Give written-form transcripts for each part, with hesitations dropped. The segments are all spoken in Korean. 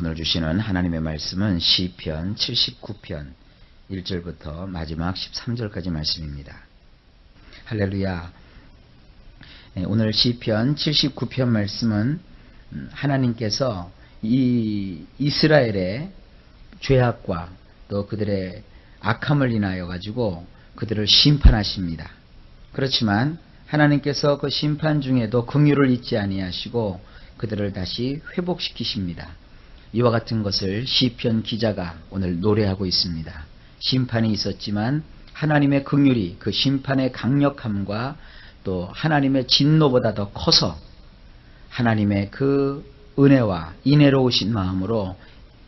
오늘 주시는 하나님의 말씀은 시편 79편 1절부터 마지막 13절까지 말씀입니다. 할렐루야. 오늘 시편 79편 말씀은 하나님께서 이 이스라엘의 죄악과 또 그들의 악함을 인하여 가지고 그들을 심판하십니다. 그렇지만 하나님께서 그 심판 중에도 긍휼을 잊지 아니하시고 그들을 다시 회복시키십니다. 이와 같은 것을 시편 기자가 오늘 노래하고 있습니다. 심판이 있었지만 하나님의 긍휼이 그 심판의 강력함과 또 하나님의 진노보다 더 커서 하나님의 그 은혜와 인애로우신 마음으로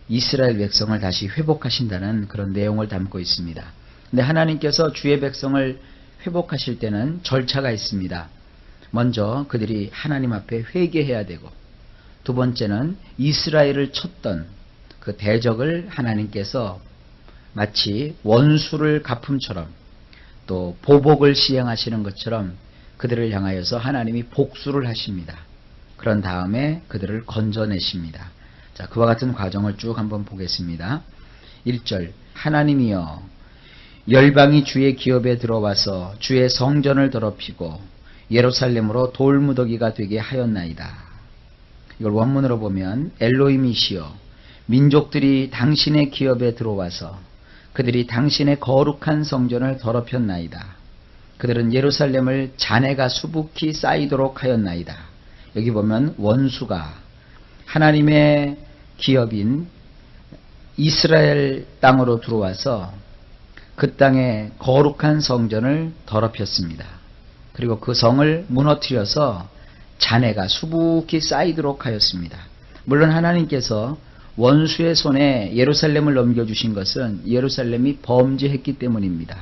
이스라엘 백성을 다시 회복하신다는 그런 내용을 담고 있습니다. 근데 하나님께서 주의 백성을 회복하실 때는 절차가 있습니다. 먼저 그들이 하나님 앞에 회개해야 되고, 두 번째는 이스라엘을 쳤던 그 대적을 하나님께서 마치 원수를 갚음처럼 또 보복을 시행하시는 것처럼 그들을 향하여서 하나님이 복수를 하십니다. 그런 다음에 그들을 건져내십니다. 자, 그와 같은 과정을 쭉 한번 보겠습니다. 1절, 하나님이여 열방이 주의 기업에 들어와서 주의 성전을 더럽히고 예루살렘으로 돌무더기가 되게 하였나이다. 이걸 원문으로 보면 엘로힘이시여 민족들이 당신의 기업에 들어와서 그들이 당신의 거룩한 성전을 더럽혔나이다. 그들은 예루살렘을 잔해가 수북히 쌓이도록 하였나이다. 여기 보면 원수가 하나님의 기업인 이스라엘 땅으로 들어와서 그 땅의 거룩한 성전을 더럽혔습니다. 그리고 그 성을 무너뜨려서 잔해가 수북히 쌓이도록 하였습니다. 물론 하나님께서 원수의 손에 예루살렘을 넘겨주신 것은 예루살렘이 범죄했기 때문입니다.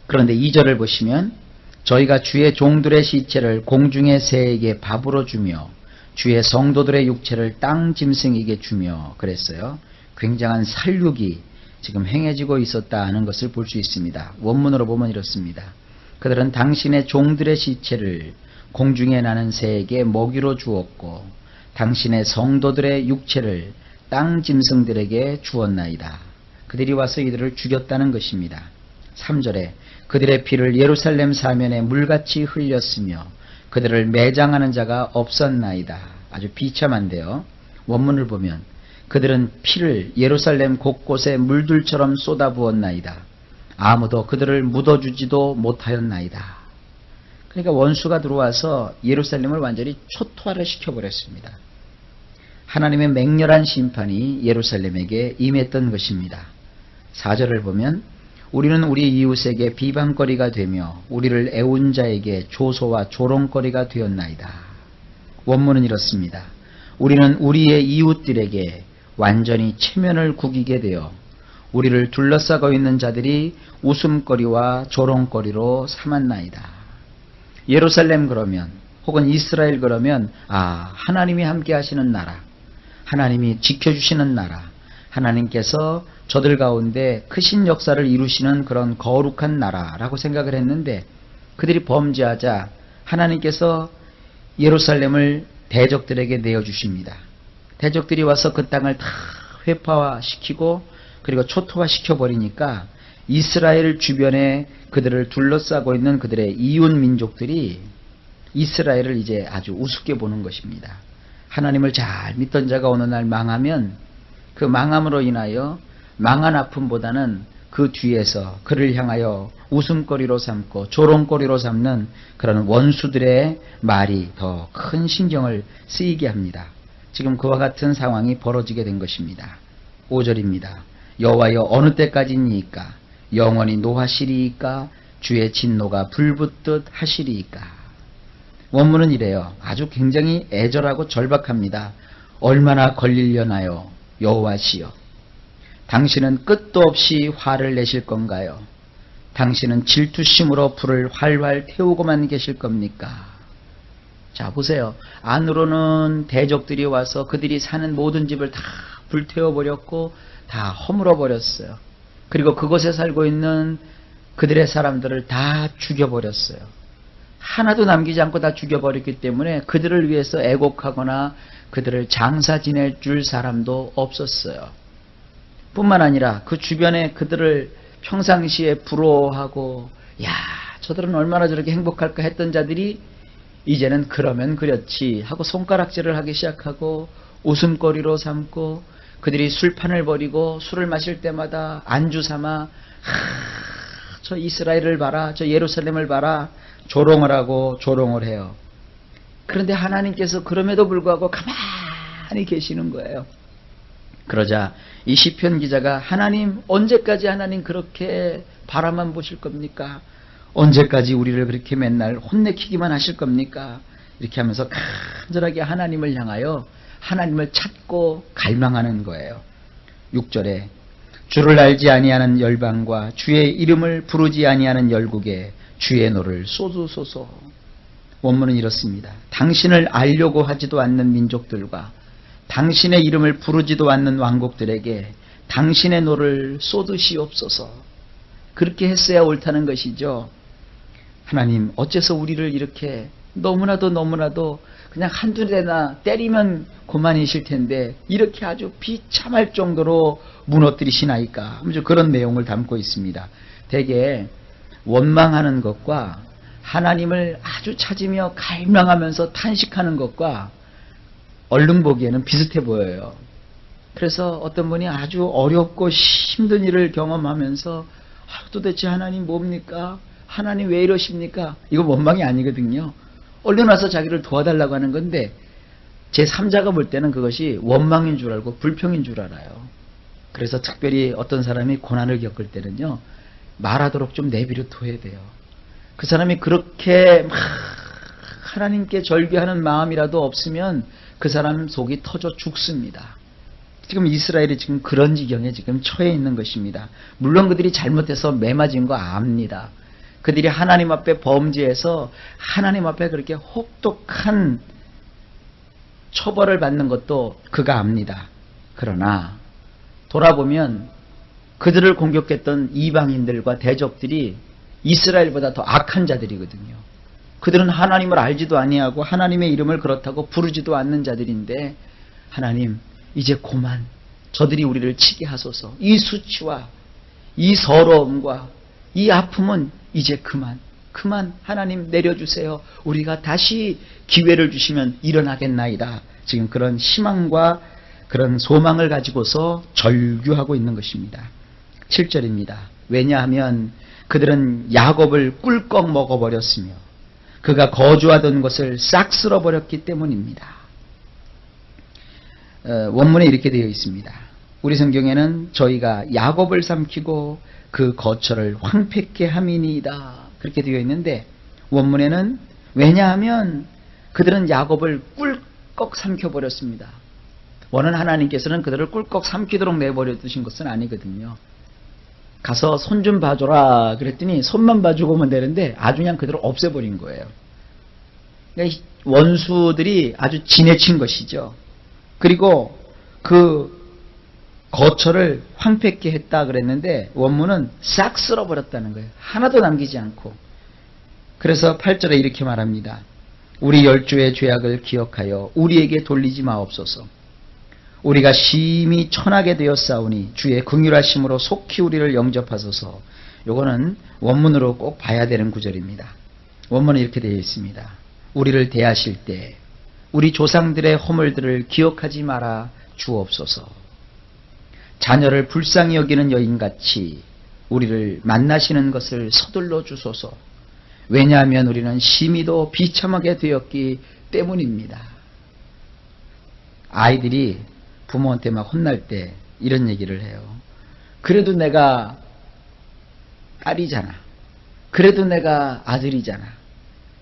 그런데 2절을 보시면 저희가 주의 종들의 시체를 공중의 새에게 밥으로 주며 주의 성도들의 육체를 땅 짐승에게 주며 그랬어요. 굉장한 살육이 지금 행해지고 있었다 하는 것을 볼 수 있습니다. 원문으로 보면 이렇습니다. 그들은 당신의 종들의 시체를 공중에 나는 새에게 먹이로 주었고 당신의 성도들의 육체를 땅 짐승들에게 주었나이다. 그들이 와서 이들을 죽였다는 것입니다. 3절에 그들의 피를 예루살렘 사면에 물같이 흘렸으며 그들을 매장하는 자가 없었나이다. 아주 비참한데요. 원문을 보면 그들은 피를 예루살렘 곳곳에 물들처럼 쏟아부었나이다. 아무도 그들을 묻어주지도 못하였나이다. 그러니까 원수가 들어와서 예루살렘을 완전히 초토화를 시켜버렸습니다. 하나님의 맹렬한 심판이 예루살렘에게 임했던 것입니다. 4절을 보면 우리는 우리 이웃에게 비방거리가 되며 우리를 애운 자에게 조소와 조롱거리가 되었나이다. 원문은 이렇습니다. 우리는 우리의 이웃들에게 완전히 체면을 구기게 되어 우리를 둘러싸고 있는 자들이 웃음거리와 조롱거리로 삼았나이다. 예루살렘 그러면 혹은 이스라엘 그러면 하나님이 함께 하시는 나라, 하나님이 지켜주시는 나라, 하나님께서 저들 가운데 크신 역사를 이루시는 그런 거룩한 나라라고 생각을 했는데 그들이 범죄하자 하나님께서 예루살렘을 대적들에게 내어주십니다. 대적들이 와서 그 땅을 다 회파화시키고 그리고 초토화시켜버리니까 이스라엘 주변에 그들을 둘러싸고 있는 그들의 이웃 민족들이 이스라엘을 이제 아주 우습게 보는 것입니다. 하나님을 잘 믿던 자가 어느 날 망하면 그 망함으로 인하여 망한 아픔보다는 그 뒤에서 그를 향하여 웃음거리로 삼고 조롱거리로 삼는 그런 원수들의 말이 더 큰 신경을 쓰이게 합니다. 지금 그와 같은 상황이 벌어지게 된 것입니다. 5절입니다. 여호와여 어느 때까지니까 영원히 노하시리이까 주의 진노가 불붙듯 하시리이까. 원문은 이래요. 아주 굉장히 애절하고 절박합니다. 얼마나 걸리려나요 여호와시여. 당신은 끝도 없이 화를 내실 건가요? 당신은 질투심으로 불을 활활 태우고만 계실 겁니까? 자, 보세요. 안으로는 대적들이 와서 그들이 사는 모든 집을 다 불태워버렸고 다 허물어버렸어요. 그리고 그곳에 살고 있는 그들의 사람들을 다 죽여버렸어요. 하나도 남기지 않고 다 죽여버렸기 때문에 그들을 위해서 애곡하거나 그들을 장사 지낼 줄 사람도 없었어요. 뿐만 아니라 그 주변에 그들을 평상시에 부러워하고 야, 저들은 얼마나 저렇게 행복할까 했던 자들이 이제는 그러면 그렇지 하고 손가락질을 하기 시작하고 웃음거리로 삼고, 그들이 술판을 벌이고 술을 마실 때마다 안주 삼아 저 이스라엘을 봐라, 저 예루살렘을 봐라 조롱을 하고 조롱을 해요. 그런데 하나님께서 그럼에도 불구하고 가만히 계시는 거예요. 그러자 이 시편 기자가 하나님, 언제까지 하나님 그렇게 바라만 보실 겁니까? 언제까지 우리를 그렇게 맨날 혼내키기만 하실 겁니까? 이렇게 하면서 간절하게 하나님을 향하여 하나님을 찾고 갈망하는 거예요. 6절에 주를 알지 아니하는 열방과 주의 이름을 부르지 아니하는 열국에 주의 노를 쏟으소서. 원문은 이렇습니다. 당신을 알려고 하지도 않는 민족들과 당신의 이름을 부르지도 않는 왕국들에게 당신의 노를 쏟으시옵소서. 그렇게 했어야 옳다는 것이죠. 하나님, 어째서 우리를 이렇게 너무나도 그냥 한두 대나 때리면 그만이실 텐데 이렇게 아주 비참할 정도로 무너뜨리시나이까? 그런 내용을 담고 있습니다. 대개 원망하는 것과 하나님을 아주 찾으며 갈망하면서 탄식하는 것과 얼른 보기에는 비슷해 보여요. 그래서 어떤 분이 아주 어렵고 힘든 일을 경험하면서 도대체 하나님 뭡니까? 하나님 왜 이러십니까? 이거 원망이 아니거든요. 얼른 와서 자기를 도와달라고 하는 건데 제3자가 볼 때는 그것이 원망인 줄 알고 불평인 줄 알아요. 그래서 특별히 어떤 사람이 고난을 겪을 때는요, 말하도록 좀 내비를 둬야 돼요. 그 사람이 그렇게 막 하나님께 절규하는 마음이라도 없으면 그 사람 속이 터져 죽습니다. 지금 이스라엘이 지금 그런 지경에 지금 처해 있는 것입니다. 물론 그들이 잘못해서 매맞은 거 압니다. 그들이 하나님 앞에 범죄해서 하나님 앞에 그렇게 혹독한 처벌을 받는 것도 그가 압니다. 그러나 돌아보면 그들을 공격했던 이방인들과 대적들이 이스라엘보다 더 악한 자들이거든요. 그들은 하나님을 알지도 아니하고 하나님의 이름을 그렇다고 부르지도 않는 자들인데, 하나님 이제 그만 저들이 우리를 치게 하소서. 이 수치와 이 서러움과 이 아픔은 이제 그만 하나님 내려주세요. 우리가 다시 기회를 주시면 일어나겠나이다. 지금 그런 희망과 그런 소망을 가지고서 절규하고 있는 것입니다. 7절입니다. 왜냐하면 그들은 야곱을 꿀꺽 먹어버렸으며 그가 거주하던 것을 싹 쓸어버렸기 때문입니다. 원문에 이렇게 되어 있습니다. 우리 성경에는 저희가 야곱을 삼키고 그 거처를 황폐케 함이니이다 그렇게 되어 있는데, 원문에는 왜냐하면 그들은 야곱을 꿀꺽 삼켜버렸습니다. 원은 하나님께서는 그들을 꿀꺽 삼키도록 내버려 두신 것은 아니거든요. 가서 손 좀 봐줘라 그랬더니 손만 봐주고 오면 되는데 아주 그냥 그들을 없애버린 거예요. 그러니까 원수들이 아주 지내친 것이죠. 그리고 그 거처를 황폐케 했다 그랬는데 원문은 싹 쓸어버렸다는 거예요. 하나도 남기지 않고. 그래서 8절에 이렇게 말합니다. 우리 열조의 죄악을 기억하여 우리에게 돌리지 마옵소서. 우리가 심히 천하게 되었사오니 주의 긍휼하심으로 속히 우리를 영접하소서. 요거는 원문으로 꼭 봐야 되는 구절입니다. 원문은 이렇게 되어 있습니다. 우리를 대하실 때 우리 조상들의 허물들을 기억하지 말아 주옵소서. 자녀를 불쌍히 여기는 여인같이 우리를 만나시는 것을 서둘러 주소서. 왜냐하면 우리는 심히도 비참하게 되었기 때문입니다. 아이들이 부모한테 막 혼날 때 이런 얘기를 해요. 그래도 내가 딸이잖아. 그래도 내가 아들이잖아.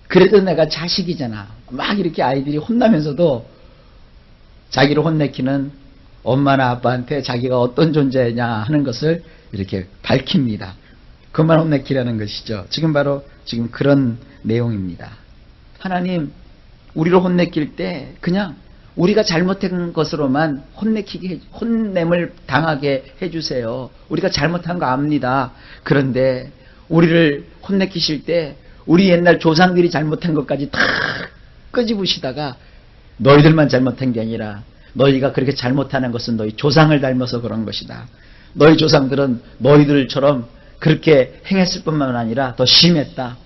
그래도 내가 자식이잖아. 막 이렇게 아이들이 혼나면서도 자기를 혼내키는 엄마나 아빠한테 자기가 어떤 존재냐 하는 것을 이렇게 밝힙니다. 그만 혼내키라는 것이죠. 지금 바로 지금 그런 내용입니다. 하나님, 우리를 혼내킬 때 그냥 우리가 잘못한 것으로만 혼냄을 당하게 해주세요. 우리가 잘못한 거 압니다. 그런데 우리를 혼내키실 때 우리 옛날 조상들이 잘못한 것까지 다 끄집으시다가 너희들만 잘못한 게 아니라 너희가 그렇게 잘못하는 것은 너희 조상을 닮아서 그런 것이다. 너희 조상들은 너희들처럼 그렇게 행했을 뿐만 아니라 더 심했다.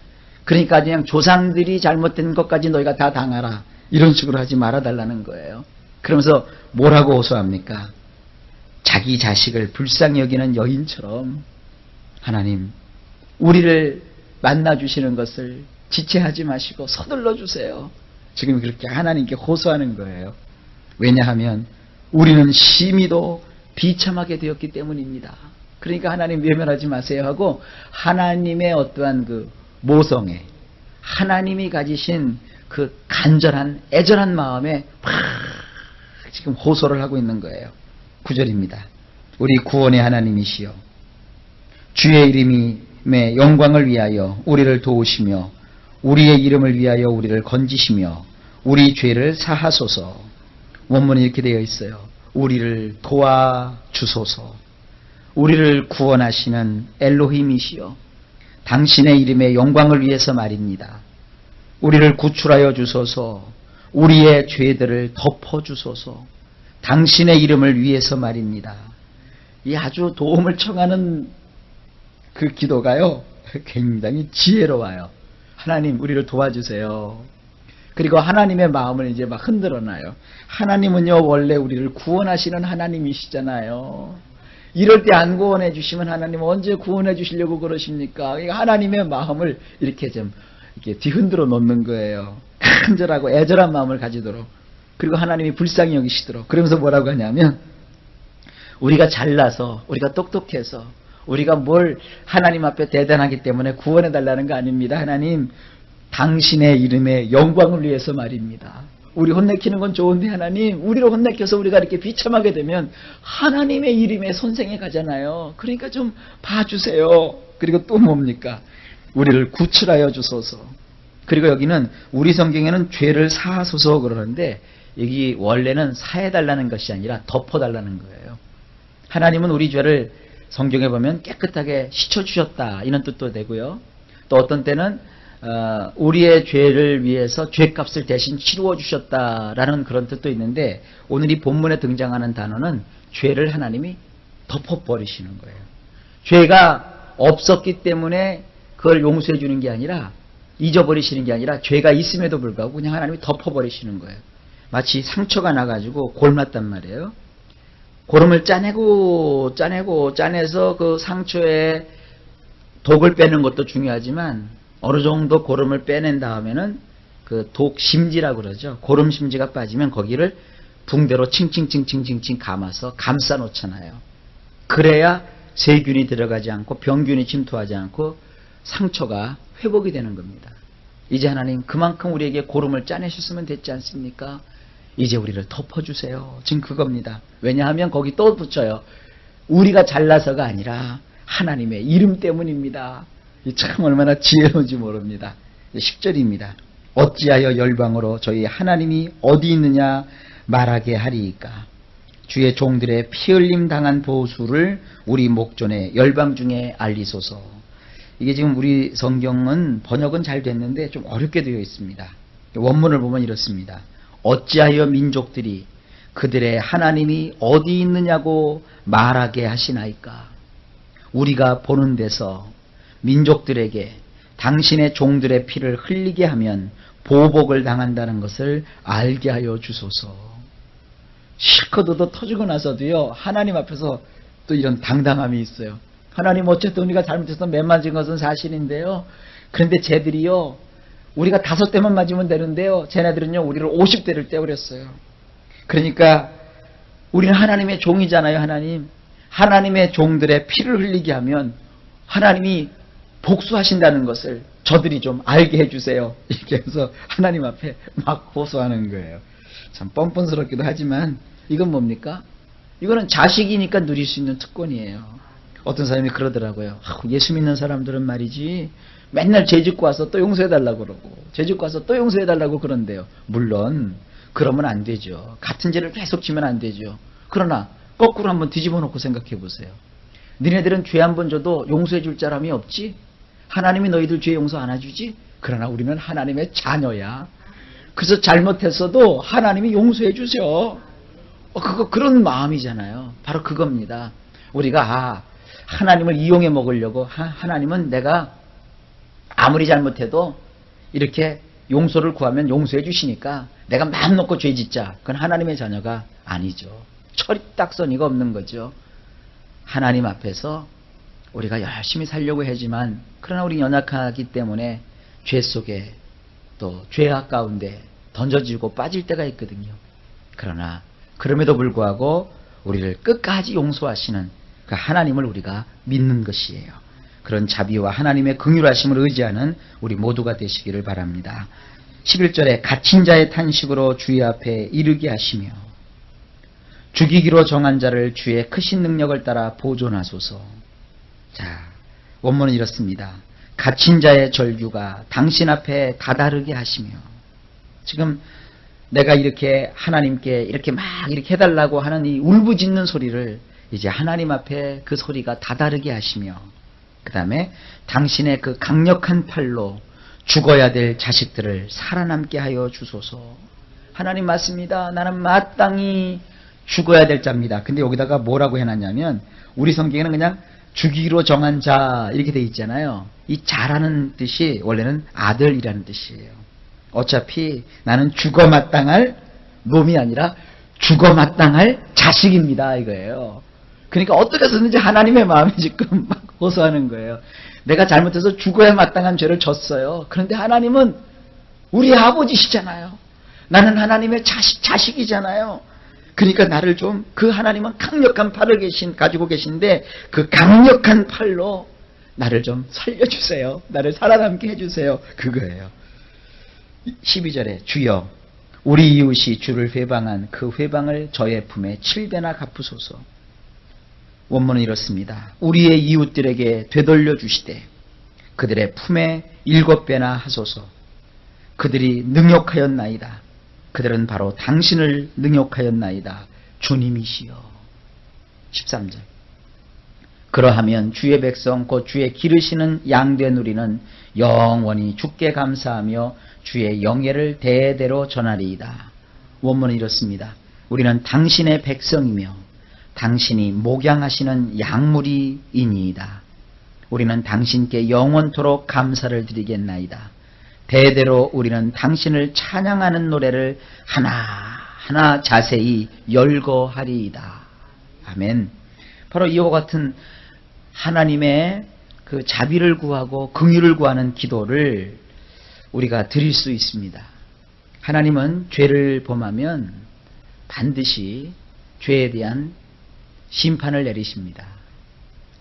그러니까 그냥 조상들이 잘못된 것까지 너희가 다 당하라. 이런 식으로 하지 말아달라는 거예요. 그러면서 뭐라고 호소합니까? 자기 자식을 불쌍히 여기는 여인처럼 하나님 우리를 만나주시는 것을 지체하지 마시고 서둘러 주세요. 지금 그렇게 하나님께 호소하는 거예요. 왜냐하면 우리는 심히도 비참하게 되었기 때문입니다. 그러니까 하나님 외면하지 마세요 하고 하나님의 어떠한 그 모성애, 하나님이 가지신 그 간절한 애절한 마음에 막 지금 호소를 하고 있는 거예요. 9절입니다. 우리 구원의 하나님이시여 주의 이름의 영광을 위하여 우리를 도우시며 우리의 이름을 위하여 우리를 건지시며 우리 죄를 사하소서. 원문에 이렇게 되어 있어요. 우리를 도와주소서. 우리를 구원하시는 엘로힘이시여 당신의 이름의 영광을 위해서 말입니다. 우리를 구출하여 주소서. 우리의 죄들을 덮어주소서. 당신의 이름을 위해서 말입니다. 이 아주 도움을 청하는 그 기도가요 굉장히 지혜로워요. 하나님 우리를 도와주세요. 그리고 하나님의 마음을 이제 막 흔들어놔요. 하나님은요 원래 우리를 구원하시는 하나님이시잖아요. 이럴 때 안 구원해 주시면 하나님 언제 구원해 주시려고 그러십니까? 그러니까 하나님의 마음을 이렇게 좀 이렇게 뒤흔들어 놓는 거예요. 간절하고 애절한 마음을 가지도록. 그리고 하나님이 불쌍히 여기시도록. 그러면서 뭐라고 하냐면 우리가 잘나서 우리가 똑똑해서 우리가 뭘 하나님 앞에 대단하기 때문에 구원해 달라는 거 아닙니다. 하나님 당신의 이름의 영광을 위해서 말입니다. 우리 혼내키는 건 좋은데 하나님 우리를 혼내켜서 우리가 이렇게 비참하게 되면 하나님의 이름에 손생해 가잖아요. 그러니까 좀 봐주세요. 그리고 또 뭡니까? 우리를 구출하여 주소서. 그리고 여기는 우리 성경에는 죄를 사하소서 그러는데 여기 원래는 사해달라는 것이 아니라 덮어달라는 거예요. 하나님은 우리 죄를 성경에 보면 깨끗하게 씻어주셨다 이런 뜻도 되고요. 또 어떤 때는 우리의 죄를 위해서 죄값을 대신 치루어 주셨다라는 그런 뜻도 있는데 오늘 이 본문에 등장하는 단어는 죄를 하나님이 덮어버리시는 거예요. 죄가 없었기 때문에 그걸 용서해 주는 게 아니라 잊어버리시는 게 아니라 죄가 있음에도 불구하고 그냥 하나님이 덮어버리시는 거예요. 마치 상처가 나가지고 골맞단 말이에요. 고름을 짜내서 그 상처에 독을 빼는 것도 중요하지만 어느 정도 고름을 빼낸 다음에는 그 독심지라고 그러죠. 고름심지가 빠지면 거기를 붕대로 칭칭칭칭칭칭 감아서 감싸 놓잖아요. 그래야 세균이 들어가지 않고 병균이 침투하지 않고 상처가 회복이 되는 겁니다. 이제 하나님 그만큼 우리에게 고름을 짜내셨으면 됐지 않습니까? 이제 우리를 덮어주세요. 지금 그겁니다. 왜냐하면 거기 또 붙여요. 우리가 잘나서가 아니라 하나님의 이름 때문입니다. 참 얼마나 지혜로운지 모릅니다. 10절입니다. 어찌하여 열방으로 저희 하나님이 어디 있느냐 말하게 하리이까. 주의 종들의 피 흘림 당한 보수를 우리 목전에 열방 중에 알리소서. 이게 지금 우리 성경은 번역은 잘 됐는데 좀 어렵게 되어 있습니다. 원문을 보면 이렇습니다. 어찌하여 민족들이 그들의 하나님이 어디 있느냐고 말하게 하시나이까. 우리가 보는 데서 민족들에게 당신의 종들의 피를 흘리게 하면 보복을 당한다는 것을 알게 하여 주소서. 실컷 얻어 터지고 나서도요 하나님 앞에서 또 이런 당당함이 있어요. 하나님 어쨌든 우리가 잘못해서 매 맞은 것은 사실인데요. 그런데 쟤들이요 우리가 5대만 맞으면 되는데요 쟤네들은요 우리를 50대를 떼버렸어요. 그러니까 우리는 하나님의 종이잖아요. 하나님의 종들의 피를 흘리게 하면 하나님이 복수하신다는 것을 저들이 좀 알게 해주세요. 이렇게 해서 하나님 앞에 막 호소하는 거예요. 참 뻔뻔스럽기도 하지만 이건 뭡니까? 이거는 자식이니까 누릴 수 있는 특권이에요. 어떤 사람이 그러더라고요. 예수 믿는 사람들은 말이지 맨날 죄 짓고 와서 또 용서해달라고 그러고 죄 짓고 와서 또 용서해달라고 그런대요. 물론 그러면 안 되죠. 같은 죄를 계속 지면 안 되죠. 그러나 거꾸로 한번 뒤집어 놓고 생각해 보세요. 니네들은 죄 한 번 져도 용서해 줄 사람이 없지? 하나님이 너희들 죄 용서 안 해주지? 그러나 우리는 하나님의 자녀야. 그래서 잘못했어도 하나님이 용서해 주세요. 그런 마음이잖아요. 바로 그겁니다. 우리가 하나님을 이용해 먹으려고 하나님은 내가 아무리 잘못해도 이렇게 용서를 구하면 용서해 주시니까 내가 마음 놓고 죄 짓자. 그건 하나님의 자녀가 아니죠. 철딱서니가 없는 거죠. 하나님 앞에서 우리가 열심히 살려고 하지만 그러나 우리 연약하기 때문에 죄 속에 또 죄악 가운데 던져지고 빠질 때가 있거든요. 그러나 그럼에도 불구하고 우리를 끝까지 용서하시는 그 하나님을 우리가 믿는 것이에요. 그런 자비와 하나님의 긍휼하심을 의지하는 우리 모두가 되시기를 바랍니다. 11절에 갇힌 자의 탄식으로 주의 앞에 이르게 하시며 죽이기로 정한 자를 주의 크신 능력을 따라 보존하소서. 자, 원문은 이렇습니다. 갇힌 자의 절규가 당신 앞에 다다르게 하시며, 지금 내가 이렇게 하나님께 이렇게 막 이렇게 해달라고 하는 이 울부짖는 소리를 이제 하나님 앞에 그 소리가 다다르게 하시며, 그 다음에 당신의 그 강력한 팔로 죽어야 될 자식들을 살아남게 하여 주소서. 하나님 맞습니다. 나는 마땅히 죽어야 될 자입니다. 근데 여기다가 뭐라고 해놨냐면 우리 성경에는 그냥 죽이기로 정한 자 이렇게 돼 있잖아요. 이 자라는 뜻이 원래는 아들이라는 뜻이에요. 어차피 나는 죽어 마땅할 놈이 아니라 죽어 마땅할 자식입니다 이거예요. 그러니까 어떻게 해서든지 하나님의 마음이 지금 막 호소하는 거예요. 내가 잘못해서 죽어야 마땅한 죄를 졌어요. 그런데 하나님은 우리 아버지시잖아요. 나는 하나님의 자식이잖아요. 그러니까 나를 좀, 그 하나님은 강력한 팔을 가지고 계신데 그 강력한 팔로 나를 좀 살려주세요. 나를 살아남게 해주세요. 그거예요. 12절에 주여 우리 이웃이 주를 회방한 그 회방을 저의 품에 7배나 갚으소서. 원문은 이렇습니다. 우리의 이웃들에게 되돌려 주시되 그들의 품에 7배나 하소서. 그들이 능욕하였나이다. 그들은 바로 당신을 능욕하였나이다. 주님이시여. 13절. 그러하면 주의 백성 곧 주의 기르시는 양된 우리는 영원히 주께 감사하며 주의 영예를 대대로 전하리이다. 원문은 이렇습니다. 우리는 당신의 백성이며 당신이 목양하시는 양무리이니이다. 우리는 당신께 영원토록 감사를 드리겠나이다. 대대로 우리는 당신을 찬양하는 노래를 하나하나 자세히 열거하리이다. 아멘. 바로 이와 같은 하나님의 그 자비를 구하고 긍휼을 구하는 기도를 우리가 드릴 수 있습니다. 하나님은 죄를 범하면 반드시 죄에 대한 심판을 내리십니다.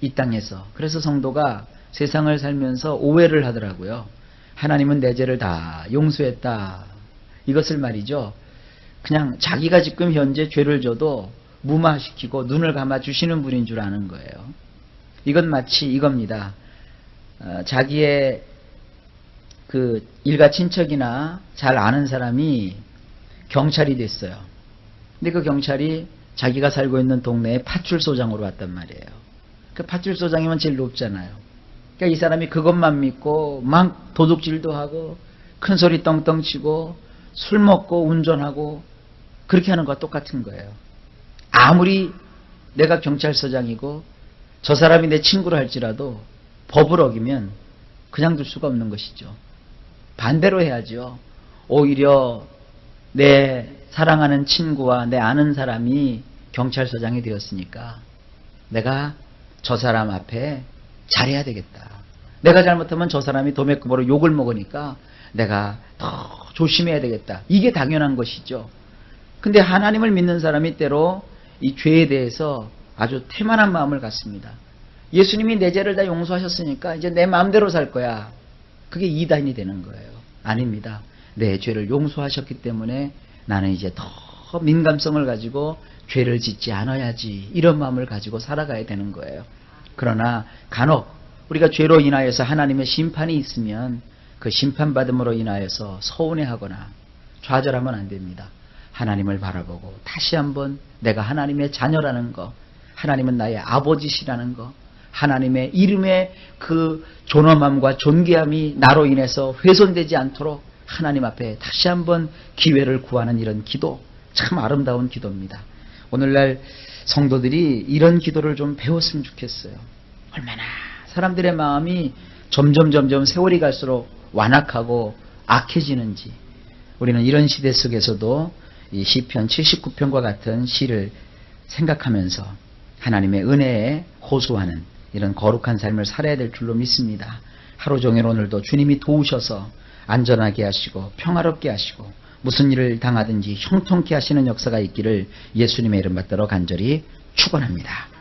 이 땅에서. 그래서 성도가 세상을 살면서 오해를 하더라고요. 하나님은 내 죄를 다 용서했다. 이것을 말이죠. 그냥 자기가 지금 현재 죄를 져도 무마시키고 눈을 감아 주시는 분인 줄 아는 거예요. 이건 마치 이겁니다. 자기의 그 일가 친척이나 잘 아는 사람이 경찰이 됐어요. 근데 그 경찰이 자기가 살고 있는 동네에 파출소장으로 왔단 말이에요. 그 파출소장이면 제일 높잖아요. 그러니까 이 사람이 그것만 믿고 막 도둑질도 하고 큰 소리 떵떵 치고 술 먹고 운전하고 그렇게 하는 것과 똑같은 거예요. 아무리 내가 경찰서장이고 저 사람이 내 친구를 할지라도 법을 어기면 그냥 둘 수가 없는 것이죠. 반대로 해야죠. 오히려 내 사랑하는 친구와 내 아는 사람이 경찰서장이 되었으니까 내가 저 사람 앞에 잘해야 되겠다. 내가 잘못하면 저 사람이 도매금으로 욕을 먹으니까 내가 더 조심해야 되겠다. 이게 당연한 것이죠. 근데 하나님을 믿는 사람이 때로 이 죄에 대해서 아주 태만한 마음을 갖습니다. 예수님이 내 죄를 다 용서하셨으니까 이제 내 마음대로 살 거야. 그게 이단이 되는 거예요. 아닙니다. 내 죄를 용서하셨기 때문에 나는 이제 더 민감성을 가지고 죄를 짓지 않아야지. 이런 마음을 가지고 살아가야 되는 거예요. 그러나 간혹 우리가 죄로 인하여서 하나님의 심판이 있으면 그 심판받음으로 인하여서 서운해하거나 좌절하면 안 됩니다. 하나님을 바라보고 다시 한번 내가 하나님의 자녀라는 거, 하나님은 나의 아버지시라는 거, 하나님의 이름의 그 존엄함과 존귀함이 나로 인해서 훼손되지 않도록 하나님 앞에 다시 한번 기회를 구하는 이런 기도, 참 아름다운 기도입니다. 오늘날 성도들이 이런 기도를 좀 배웠으면 좋겠어요. 얼마나 사람들의 마음이 점점 세월이 갈수록 완악하고 악해지는지, 우리는 이런 시대 속에서도 이 시편 79편과 같은 시를 생각하면서 하나님의 은혜에 호소하는 이런 거룩한 삶을 살아야 될 줄로 믿습니다. 하루 종일 오늘도 주님이 도우셔서 안전하게 하시고 평화롭게 하시고 무슨 일을 당하든지 형통케 하시는 역사가 있기를 예수님의 이름 받들어 간절히 축원합니다.